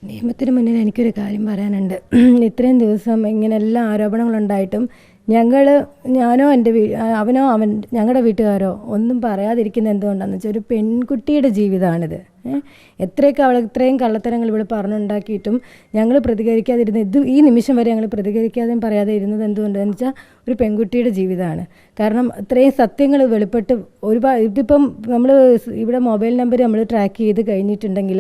നിയമത്തിന് മുന്നിൽ എനിക്കൊരു കാര്യം പറയാനുണ്ട്. ഇത്രയും ദിവസം ഇങ്ങനെ എല്ലാ ആരോപണങ്ങളുണ്ടായിട്ടും ഞാനോ അവനോ ഞങ്ങളുടെ വീട്ടുകാരോ ഒന്നും പറയാതിരിക്കുന്നത് എന്തുകൊണ്ടാണെന്ന് വെച്ചാൽ ഒരു പെൺകുട്ടിയുടെ ജീവിതമാണിത്. ഇത്രയും കള്ളത്തരങ്ങൾ ഇവിടെ പറഞ്ഞുണ്ടാക്കിയിട്ടും ഞങ്ങൾ പ്രതികരിക്കാതിരുന്നത് ഈ നിമിഷം വരെ ഞങ്ങൾ പ്രതികരിക്കാതെയും പറയാതെ ഇരുന്നത് എന്തുകൊണ്ടെന്ന് വെച്ചാൽ ഒരു പെൺകുട്ടിയുടെ ജീവിതമാണ്. കാരണം ഇത്രയും സത്യങ്ങൾ വെളിപ്പെട്ട് ഇതിപ്പം നമ്മൾ ഇവിടെ മൊബൈൽ നമ്പർ നമ്മൾ ട്രാക്ക് ചെയ്ത് കഴിഞ്ഞിട്ടുണ്ടെങ്കിൽ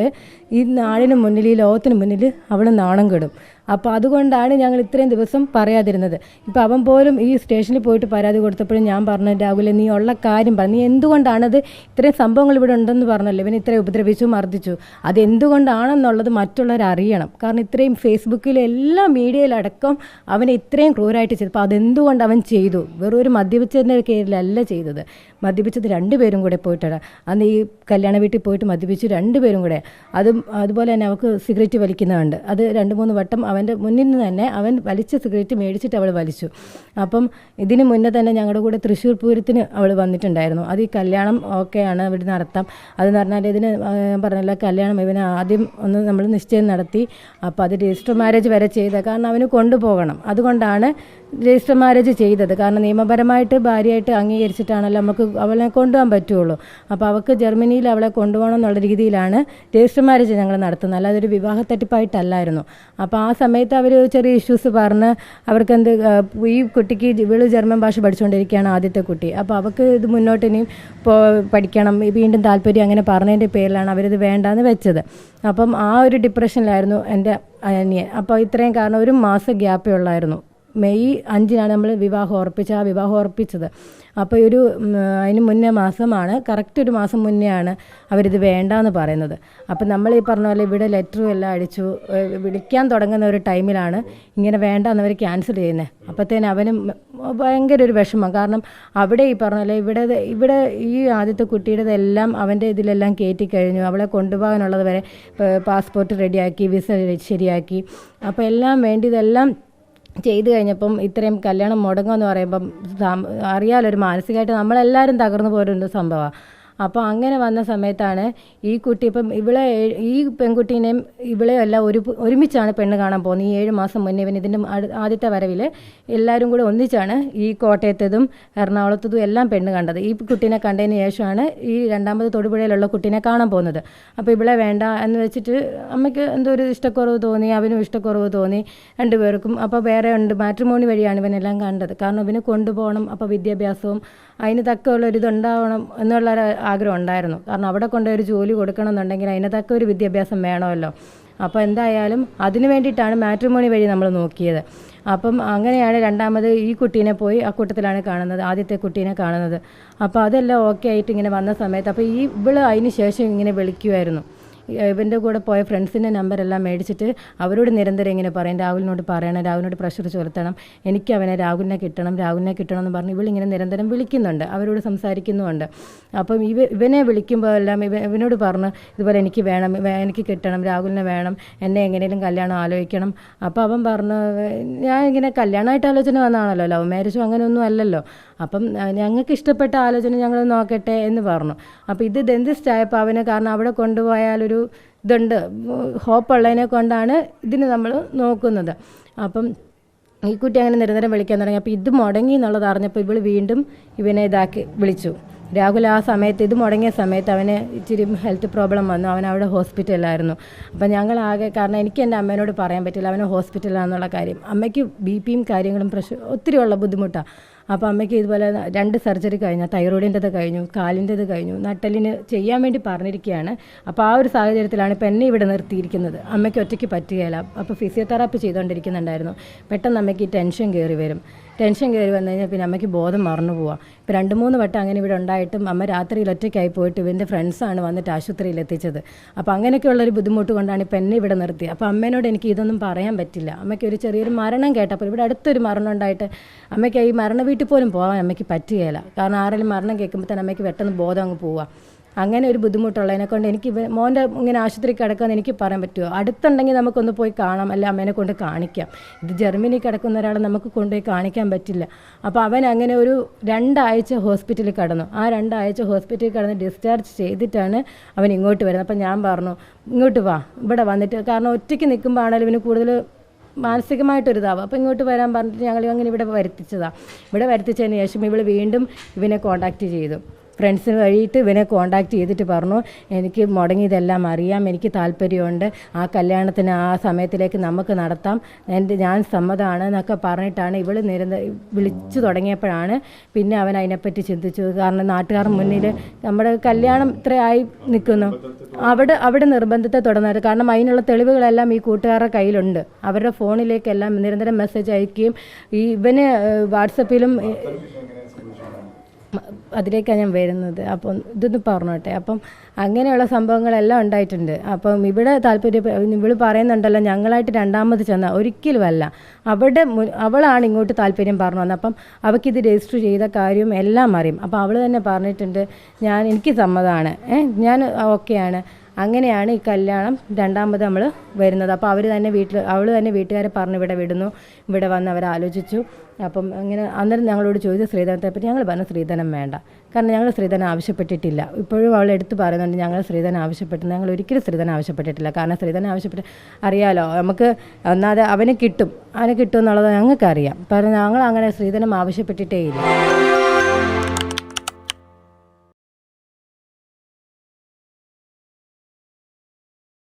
ഈ നാടിന് മുന്നിൽ, ഈ ലോകത്തിന് മുന്നിൽ അവൾ നാണം കെടും. അപ്പോൾ അതുകൊണ്ടാണ് ഞങ്ങൾ ഇത്രയും ദിവസം പറയാതിരുന്നത്. ഇപ്പം അവൻ പോലും ഈ സ്റ്റേഷനിൽ പോയിട്ട് പരാതി കൊടുത്തപ്പോഴും ഞാൻ പറഞ്ഞു, രാഹുൽ നീ ഉള്ള കാര്യം പറഞ്ഞു, നീ എന്തുകൊണ്ടാണത് ഇത്രയും സംഭവങ്ങൾ ഇവിടെ ഉണ്ടെന്ന് പറഞ്ഞല്ലോ, ഇവൻ ഇത്രയും ഉപദ്രവിച്ചു മർദ്ദിച്ചു, അതെന്തുകൊണ്ടാണെന്നുള്ളത് മറ്റുള്ളവർ അറിയണം. കാരണം ഇത്രയും ഫേസ്ബുക്കിൽ എല്ലാ മീഡിയയിലടക്കം അവനെ ഇത്രയും ക്രൂരായിട്ട് ചെയ്തു. അപ്പോൾ അതെന്തുകൊണ്ട് അവൻ ചെയ്തു? വെറും ഒരു മദ്യപിച്ചതിൻ്റെ പേരിലല്ല ചെയ്തത്. മദ്യപിച്ചത് രണ്ടുപേരും കൂടെ പോയിട്ടാണ്. അന്ന് ഈ കല്യാണ വീട്ടിൽ പോയിട്ട് മദ്യപിച്ചു രണ്ടുപേരും കൂടെ. അതുപോലെ തന്നെ അവൾക്ക് സിഗരറ്റ് വലിക്കുന്നതുണ്ട്. അത് 2-3 വട്ടം അവൻ്റെ മുന്നിൽ നിന്ന് തന്നെ അവൻ വലിച്ച സിഗരറ്റ് മേടിച്ചിട്ട് അവൾ വലിച്ചു. അപ്പം ഇതിന് മുന്നേ തന്നെ ഞങ്ങളുടെ കൂടെ തൃശ്ശൂർ പൂരത്തിന് അവൾ വന്നിട്ടുണ്ടായിരുന്നു. അത് ഈ കല്യാണം ഓക്കെയാണ് ഇവിടെ നടത്താം. അതെന്ന് പറഞ്ഞാൽ ഇതിന് പറഞ്ഞല്ലോ, കല്യാണം ഇവന് ആദ്യം ഒന്ന് നമ്മൾ നിശ്ചയം നടത്തി. അപ്പോൾ അത് രജിസ്റ്റർ മാരേജ് വരെ ചെയ്ത കാരണം അവന് കൊണ്ടുപോകണം. അതുകൊണ്ടാണ് രജിസ്റ്റർ മാരേജ് ചെയ്തത്. കാരണം നിയമപരമായിട്ട് ഭാര്യയായിട്ട് അംഗീകരിച്ചിട്ടാണല്ലോ നമുക്ക് അവളെ കൊണ്ടുപോകാൻ പറ്റുള്ളൂ. അപ്പോൾ അവൾക്ക് ജർമ്മനിയിൽ അവളെ കൊണ്ടുപോകണം എന്നുള്ള രീതിയിലാണ് രജിസ്റ്റർ മാരേജ് ഞങ്ങൾ നടത്തുന്നത്. അല്ലാതെ ഒരു വിവാഹ തട്ടിപ്പായിട്ടല്ലായിരുന്നു. അപ്പോൾ ആ സമയത്ത് അവർ ചെറിയ ഇഷ്യൂസ് പറഞ്ഞ് അവർക്ക് ഈ കുട്ടിക്ക് ഇവള് ജർമ്മൻ ഭാഷ പഠിച്ചുകൊണ്ടിരിക്കുകയാണ്, ആദ്യത്തെ കുട്ടി. അപ്പോൾ അവൾക്ക് ഇത് മുന്നോട്ട് ഇനിയും പഠിക്കണം, വീണ്ടും താല്പര്യം അങ്ങനെ പറഞ്ഞതിൻ്റെ പേരിലാണ് അവരിത് വേണ്ടാന്ന് വെച്ചത്. അപ്പം ആ ഒരു ഡിപ്രഷനിലായിരുന്നു എൻ്റെ അനിയൻ. അപ്പോൾ ഇത്രയും കാരണം 1 മാസം ഗ്യാപ്പേ ഉള്ളായിരുന്നു. മെയ് 5-നാണ് നമ്മൾ വിവാഹം ഉറപ്പിച്ചത്. അപ്പോൾ അതിന് മുന്നേ മാസമാണ്, കറക്റ്റ് 1 മാസം മുന്നെയാണ് അവരിത് വേണ്ടാന്ന് പറയുന്നത്. അപ്പം നമ്മൾ ഈ പറഞ്ഞ പോലെ ഇവിടെ ലെറ്ററും എല്ലാം അടിച്ചു വിളിക്കാൻ തുടങ്ങുന്ന ഒരു ടൈമിലാണ് ഇങ്ങനെ വേണ്ടാന്ന് അവർ ക്യാൻസൽ ചെയ്യുന്നത്. അപ്പോഴത്തേന് അവനും ഭയങ്കര ഒരു വിഷമം. കാരണം അവിടെ ഈ പറഞ്ഞ പോലെ ഇവിടെ ഈ ആദ്യത്തെ കുട്ടിയുടേതെല്ലാം അവൻ്റെ ഇതിലെല്ലാം കയറ്റി കഴിഞ്ഞു. അവളെ കൊണ്ടുപോകാനുള്ളത് വരെ പാസ്പോർട്ട് റെഡിയാക്കി, വിസ ശരിയാക്കി. അപ്പോൾ എല്ലാം വേണ്ടിയതെല്ലാം ചെയ്തു കഴിഞ്ഞപ്പം ഇത്രയും കല്യാണം മുടങ്ങുമെന്ന് പറയുമ്പം അറിയാലോ, ഒരു മാനസികമായിട്ട് നമ്മളെല്ലാവരും തകർന്നു പോരുന്ന സംഭവമാണ്. അപ്പോൾ അങ്ങനെ വന്ന സമയത്താണ് ഈ കുട്ടി ഇപ്പം ഈ പെൺകുട്ടീനെയും ഇവളെയും എല്ലാം ഒരുമിച്ചാണ് പെണ്ണ് കാണാൻ പോകുന്നത്. ഈ 7 മാസം മുന്നേ ഇവൻ ഇതിൻ്റെ ആദ്യത്തെ വരവിൽ എല്ലാവരും കൂടെ ഒന്നിച്ചാണ് ഈ കോട്ടയത്തതും എറണാകുളത്തതും എല്ലാം പെണ്ണ് കണ്ടത്. ഈ കുട്ടീനെ കണ്ടതിന് ശേഷമാണ് ഈ 2ാമത് തൊടുപുഴയിലുള്ള കുട്ടീനെ കാണാൻ പോകുന്നത്. അപ്പോൾ ഇവളെ വേണ്ട എന്ന് വെച്ചിട്ട് അമ്മയ്ക്ക് എന്തോ ഒരു ഇഷ്ടക്കുറവ് തോന്നി, അവനും ഇഷ്ടക്കുറവ് തോന്നി 2 പേർക്കും. അപ്പോൾ വേറെ ഉണ്ട്, മാട്രിമോണി വഴിയാണ് ഇവനെല്ലാം കണ്ടത്. കാരണം ഇവന് കൊണ്ടുപോകണം, അപ്പോൾ വിദ്യാഭ്യാസവും അതിന് തക്ക ഉള്ളൊരിതുണ്ടാവണം എന്നുള്ളൊരു ആഗ്രഹം ഉണ്ടായിരുന്നു. കാരണം അവിടെ കൊണ്ടൊരു ജോലി കൊടുക്കണം എന്നുണ്ടെങ്കിൽ അതിന് തക്ക ഒരു വിദ്യാഭ്യാസം വേണമല്ലോ. അപ്പോൾ എന്തായാലും അതിന് വേണ്ടിയിട്ടാണ് മാട്രിമോണി വഴി നമ്മൾ നോക്കിയത്. അപ്പം അങ്ങനെയാണ് 2ാമത് ഈ കുട്ടീനെ പോയി ആ കൂട്ടത്തിലാണ് കാണുന്നത്, ആദ്യത്തെ കുട്ടീനെ കാണുന്നത്. അപ്പോൾ അതെല്ലാം ഓക്കെ ആയിട്ട് ഇങ്ങനെ വന്ന സമയത്ത് അപ്പോൾ ഇവള് അതിന് ശേഷം ഇങ്ങനെ വിളിക്കുമായിരുന്നു. ഇവൻ്റെ കൂടെ പോയ ഫ്രണ്ട്സിൻ്റെ നമ്പരെല്ലാം മേടിച്ചിട്ട് അവരോട് നിരന്തരം ഇങ്ങനെ പറയും, രാഹുലിനോട് പറയണം, രാഹുലിനോട് പ്രഷർ ചുരത്തണം, എനിക്ക് അവനെ രാഹുലിനെ കിട്ടണം എന്ന് പറഞ്ഞ് ഇവളിങ്ങനെ നിരന്തരം വിളിക്കുന്നുണ്ട്, അവരോട് സംസാരിക്കുന്നുമുണ്ട്. അപ്പം ഇവനെ വിളിക്കുമ്പോൾ എല്ലാം ഇവനോട് പറഞ്ഞ് ഇതുപോലെ എനിക്ക് വേണം, എനിക്ക് കിട്ടണം, രാഹുലിനെ വേണം, എന്നെ എങ്ങനെയും കല്യാണം ആലോചിക്കണം. അപ്പോൾ അവൻ പറഞ്ഞു, ഞാൻ ഇങ്ങനെ കല്യാണമായിട്ട് ആലോചന വന്നതാണല്ലോ, ലവ് മാരേജും അങ്ങനെയൊന്നും അല്ലല്ലോ, അപ്പം ഞങ്ങൾക്ക് ഇഷ്ടപ്പെട്ട ആലോചന ഞങ്ങൾ നോക്കട്ടെ എന്ന് പറഞ്ഞു. അപ്പോൾ ഇത് ഡെന്റിസ്റ്റ് ആയപ്പോൾ അവന്, കാരണം അവിടെ കൊണ്ടുപോയാലൊരു ഇതുണ്ട്, ഹോപ്പുള്ളതിനെ കൊണ്ടാണ് ഇതിന് നമ്മൾ നോക്കുന്നത്. അപ്പം ഈ കുട്ടി അങ്ങനെ നിരന്തരം വിളിക്കാൻ തുടങ്ങി. അപ്പോൾ ഇത് മുടങ്ങി എന്നുള്ളത് അറിഞ്ഞപ്പോൾ ഇവൾ വീണ്ടും ഇവനെ വിളിച്ചു. രാഹുൽ ആ സമയത്ത് ഇത് മുടങ്ങിയ സമയത്ത് അവന് ഇച്ചിരി ഹെൽത്ത് പ്രോബ്ലം വന്നു, അവൻ അവിടെ ഹോസ്പിറ്റലിലായിരുന്നു. അപ്പം ഞങ്ങളാകെ, കാരണം എനിക്ക് എൻ്റെ അമ്മേനോട് പറയാൻ പറ്റില്ല അവന് ഹോസ്പിറ്റലിലാണെന്നുള്ള കാര്യം. അമ്മയ്ക്ക് BP കാര്യങ്ങളും പ്രഷർ ഒത്തിരിയുള്ള ബുദ്ധിമുട്ടാണ്. അപ്പോൾ അമ്മയ്ക്ക് ഇതുപോലെ 2 സർജറി കഴിഞ്ഞു, തൈറോയിഡിൻ്റെത് കഴിഞ്ഞു, കാലിൻ്റെത് കഴിഞ്ഞു, നട്ടലിന് ചെയ്യാൻ വേണ്ടി പറഞ്ഞിരിക്കുകയാണ്. അപ്പോൾ ആ ഒരു സാഹചര്യത്തിലാണ് ഇപ്പം എന്നെ ഇവിടെ നിർത്തിയിരിക്കുന്നത്. അമ്മയ്ക്ക് ഒറ്റയ്ക്ക് പറ്റുകയില്ല. അപ്പോൾ ഫിസിയോതെറാപ്പി ചെയ്തുകൊണ്ടിരിക്കുന്നുണ്ടായിരുന്നു. പെട്ടെന്ന് അമ്മയ്ക്ക് ടെൻഷൻ കയറി വന്നു കഴിഞ്ഞാൽ പിന്നെ അമ്മയ്ക്ക് ബോധം മറന്നു പോവാം. ഇപ്പോൾ 2-3 വട്ടം അങ്ങനെ ഇവിടെ ഉണ്ടായിട്ടും അമ്മ രാത്രിയിൽ ഒറ്റയ്ക്കായി പോയിട്ട് ഇവൻ്റെ ഫ്രണ്ട്സാണ് വന്നിട്ട് ആശുപത്രിയിൽ എത്തിച്ചത്. അപ്പോൾ അങ്ങനെയൊക്കെയുള്ളൊരു ബുദ്ധിമുട്ട് കൊണ്ടാണ് ഇപ്പം എന്നെ ഇവിടെ നിർത്തി. അപ്പോൾ അമ്മേനോട് എനിക്ക് ഇതൊന്നും പറയാൻ പറ്റില്ല. അമ്മയ്ക്ക് ഒരു ചെറിയൊരു മരണം കേട്ടപ്പോൾ, ഇവിടെ അടുത്തൊരു മരണം ഉണ്ടായിട്ട് അമ്മയ്ക്ക് ഈ മരണ വീട്ടിൽ പോലും പോകാൻ അമ്മയ്ക്ക് പറ്റുകയില്ല. കാരണം ആരെങ്കിലും മരണം കേൾക്കുമ്പോൾ തന്നെ അമ്മയ്ക്ക് പെട്ടെന്ന് ബോധം അങ്ങ് പോവുക. അങ്ങനെ ഒരു ബുദ്ധിമുട്ടുള്ളതിനെ കൊണ്ട് എനിക്ക് മോൻ്റെ ഇങ്ങനെ ആശുപത്രി കിടക്കാമെന്ന് എനിക്ക് പറയാൻ പറ്റുമോ? അടുത്തുണ്ടെങ്കിൽ നമുക്കൊന്ന് പോയി കാണാം, അല്ല അമ്മേനെ കൊണ്ട് കാണിക്കാം. ഇത് ജർമ്മനി കിടക്കുന്ന ഒരാളെ നമുക്ക് കൊണ്ടുപോയി കാണിക്കാൻ പറ്റില്ല. അപ്പോൾ അവൻ അങ്ങനെ ഒരു 2 ആഴ്ച ഹോസ്പിറ്റലിൽ കിടന്നു. ആ 2 ആഴ്ച ഹോസ്പിറ്റലിൽ കിടന്ന് ഡിസ്ചാർജ് ചെയ്തിട്ടാണ് അവൻ ഇങ്ങോട്ട് വരുന്നത്. അപ്പം ഞാൻ പറഞ്ഞു ഇങ്ങോട്ട് വാ, ഇവിടെ വന്നിട്ട്, കാരണം ഒറ്റയ്ക്ക് നിൽക്കുമ്പോൾ ആണെങ്കിലും ഇവന് കൂടുതൽ മാനസികമായിട്ടൊരിതാവും. അപ്പോൾ ഇങ്ങോട്ട് വരാൻ പറഞ്ഞിട്ട് ഞങ്ങൾ അങ്ങനെ ഇവിടെ വരുത്തിച്ചതാണ്. ഇവിടെ വരുത്തിച്ചതിന് ശേഷം ഇവൾ വീണ്ടും ഇവനെ കോൺടാക്റ്റ് ചെയ്തു. ഫ്രണ്ട്സിന് വഴിയിട്ട് ഇവനെ കോൺടാക്റ്റ് ചെയ്തിട്ട് പറഞ്ഞു എനിക്ക് മുടങ്ങിയതെല്ലാം അറിയാം, എനിക്ക് താല്പര്യമുണ്ട്, ആ കല്യാണത്തിന് ആ സമയത്തിലേക്ക് നമുക്ക് നടത്താം, ഞാൻ സമ്മതമാണ് എന്നൊക്കെ പറഞ്ഞിട്ടാണ് ഇവൾ വിളിച്ചു തുടങ്ങിയപ്പോഴാണ് പിന്നെ അവൻ അതിനെപ്പറ്റി ചിന്തിച്ചത്. കാരണം നാട്ടുകാർ മുന്നിൽ നമ്മുടെ കല്യാണം ഇത്രയായി നിൽക്കുന്നു, അവിടെ നിർബന്ധത്തെ തുടർന്നത്. കാരണം അതിനുള്ള തെളിവുകളെല്ലാം ഈ കൂട്ടുകാരുടെ കയ്യിലുണ്ട്. അവരുടെ ഫോണിലേക്കെല്ലാം നിരന്തരം മെസ്സേജ് അയക്കുകയും ഇവന് വാട്സപ്പിലും അതിലേക്കാണ് ഞാൻ വരുന്നത്. അപ്പം ഇതൊന്ന് പറഞ്ഞോട്ടെ. അപ്പം അങ്ങനെയുള്ള സംഭവങ്ങളെല്ലാം ഉണ്ടായിട്ടുണ്ട്. അപ്പം ഇവിടെ ഇവള് പറയുന്നുണ്ടല്ലോ ഞങ്ങളായിട്ട് രണ്ടാമത് ചെന്ന, ഒരിക്കലുമല്ല. അവളാണ് ഇങ്ങോട്ട് താല്പര്യം പറഞ്ഞു വന്നത്. അപ്പം അവൾക്കിത് രജിസ്റ്റർ ചെയ്ത കാര്യവും എല്ലാം അറിയും. അപ്പം അവൾ തന്നെ പറഞ്ഞിട്ടുണ്ട് എനിക്ക് സമ്മതമാണ്, ഞാൻ ഓക്കെയാണ്. അങ്ങനെയാണ് ഈ കല്യാണം രണ്ടാമത് നമ്മൾ വരുന്നത്. അപ്പോൾ അവൾ തന്നെ വീട്ടുകാരെ പറഞ്ഞ് ഇവിടെ വിടുന്നു. ഇവിടെ വന്ന് അവർ ആലോചിച്ചു. അപ്പം അങ്ങനെ അന്നേരം ഞങ്ങളോട് ചോദിച്ചു സ്ത്രീധനത്തെപ്പറ്റി. ഞങ്ങൾ പറഞ്ഞു സ്ത്രീധനം വേണ്ട, കാരണം ഞങ്ങൾ സ്ത്രീധനം ആവശ്യപ്പെട്ടിട്ടില്ല. ഇപ്പോഴും അവൾ എടുത്ത് പറയുന്നുണ്ട് ഞങ്ങൾ സ്ത്രീധനം ആവശ്യപ്പെട്ടു. ഞങ്ങൾ ഒരിക്കലും സ്ത്രീധനം ആവശ്യപ്പെട്ടിട്ടില്ല. കാരണം സ്ത്രീധനം ആവശ്യപ്പെട്ട് അറിയാലോ, നമുക്ക് ഒന്നാതെ അവന് കിട്ടും എന്നുള്ളത് ഞങ്ങൾക്കറിയാം. കാരണം ഞങ്ങൾ അങ്ങനെ സ്ത്രീധനം ആവശ്യപ്പെട്ടിട്ടേ ഇല്ല.